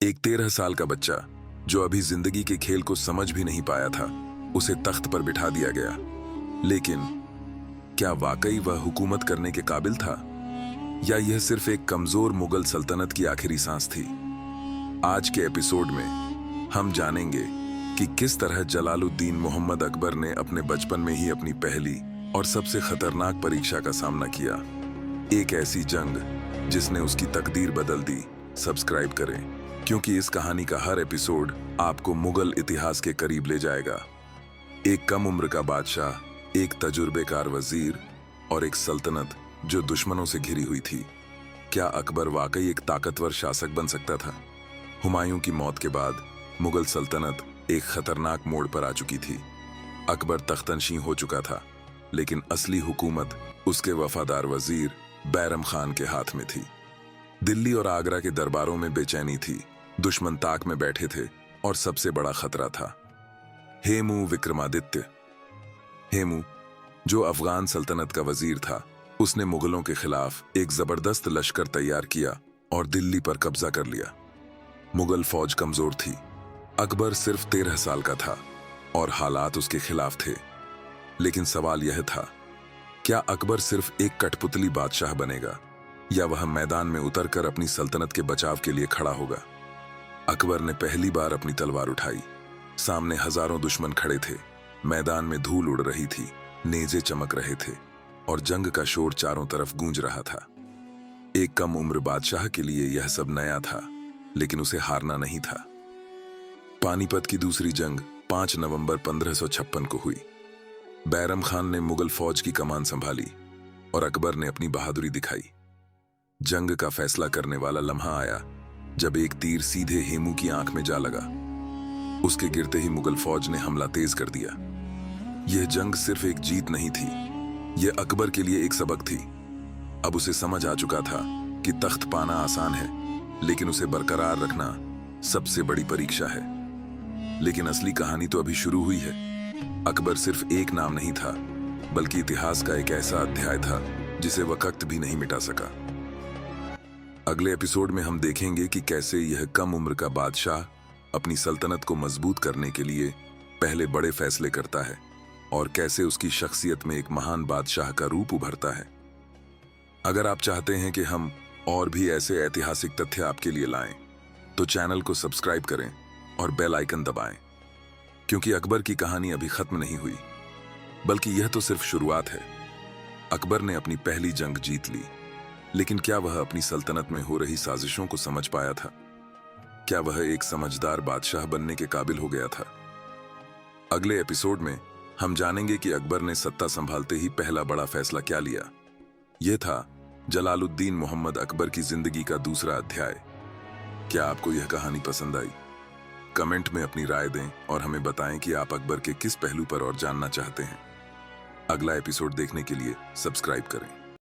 एक 13 साल का बच्चा जो अभी जिंदगी के खेल को समझ भी नहीं पाया था, उसे तख्त पर बिठा दिया गया। लेकिन क्या वाकई वह हुकूमत करने के काबिल था, या यह सिर्फ एक कमजोर मुगल सल्तनत की आखिरी सांस थी? आज के एपिसोड में हम जानेंगे कि किस तरह जलालुद्दीन मोहम्मद अकबर ने अपने बचपन में ही अपनी पहली और सबसे खतरनाक परीक्षा का सामना किया, एक ऐसी जंग जिसने उसकी तकदीर बदल दी। सब्सक्राइब करें, क्योंकि इस कहानी का हर एपिसोड आपको मुगल इतिहास के करीब ले जाएगा। एक कम उम्र का बादशाह, एक तजुर्बेकार वजीर और एक सल्तनत जो दुश्मनों से घिरी हुई थी। क्या अकबर वाकई एक ताकतवर शासक बन सकता था? हुमायूं की मौत के बाद मुगल सल्तनत एक खतरनाक मोड़ पर आ चुकी थी। अकबर तख्तनशीं हो चुका था, लेकिन असली हुकूमत उसके वफादार वजीर बैरम खान के हाथ में थी। दिल्ली और आगरा के दरबारों में बेचैनी थी, दुश्मन ताक में बैठे थे और सबसे बड़ा खतरा था हेमू विक्रमादित्य। हेमू, जो अफगान सल्तनत का वजीर था, उसने मुगलों के खिलाफ एक जबरदस्त लश्कर तैयार किया और दिल्ली पर कब्जा कर लिया। मुगल फौज कमजोर थी, अकबर सिर्फ 13 साल का था और हालात उसके खिलाफ थे। लेकिन सवाल यह था, क्या अकबर सिर्फ एक कठपुतली बादशाह बनेगा, या वह मैदान में उतरकर अपनी सल्तनत के बचाव के लिए खड़ा होगा? अकबर ने पहली बार अपनी तलवार उठाई। सामने हजारों दुश्मन खड़े थे, मैदान में धूल उड़ रही थी, नेजे चमक रहे थे और जंग का शोर चारों तरफ गूंज रहा था। एक कम उम्र बादशाह के लिए यह सब नया था, लेकिन उसे हारना नहीं था। पानीपत की दूसरी जंग 5 नवंबर 1556 को हुई। बैरम खान ने मुगल फौज की कमान संभाली और अकबर ने अपनी बहादुरी दिखाई। जंग का फैसला करने वाला लम्हा आया जब एक तीर सीधे हेमू की आंख में जा लगा। उसके गिरते ही मुगल फौज ने हमला तेज कर दिया। यह जंग सिर्फ एक जीत नहीं थी, यह अकबर के लिए एक सबक थी। अब उसे समझ आ चुका था कि तख्त पाना आसान है, लेकिन उसे बरकरार रखना सबसे बड़ी परीक्षा है। लेकिन असली कहानी तो अभी शुरू हुई है। अकबर सिर्फ एक नाम नहीं था, बल्कि इतिहास का एक ऐसा अध्याय था जिसे वक्त भी नहीं मिटा सका। अगले एपिसोड में हम देखेंगे कि कैसे यह कम उम्र का बादशाह अपनी सल्तनत को मजबूत करने के लिए पहले बड़े फैसले करता है और कैसे उसकी शख्सियत में एक महान बादशाह का रूप उभरता है। अगर आप चाहते हैं कि हम और भी ऐसे ऐतिहासिक तथ्य आपके लिए लाएं, तो चैनल को सब्सक्राइब करें और बेल आइकन दबाएं, क्योंकि अकबर की कहानी अभी खत्म नहीं हुई, बल्कि यह तो सिर्फ शुरुआत है। अकबर ने अपनी पहली जंग जीत ली, लेकिन क्या वह अपनी सल्तनत में हो रही साजिशों को समझ पाया था? क्या वह एक समझदार बादशाह बनने के काबिल हो गया था? अगले एपिसोड में हम जानेंगे कि अकबर ने सत्ता संभालते ही पहला बड़ा फैसला क्या लिया। यह था जलालुद्दीन मोहम्मद अकबर की जिंदगी का दूसरा अध्याय। क्या आपको यह कहानी पसंद आई? कमेंट में अपनी राय दें और हमें बताएं कि आप अकबर के किस पहलू पर और जानना चाहते हैं। अगला एपिसोड देखने के लिए सब्सक्राइब करें।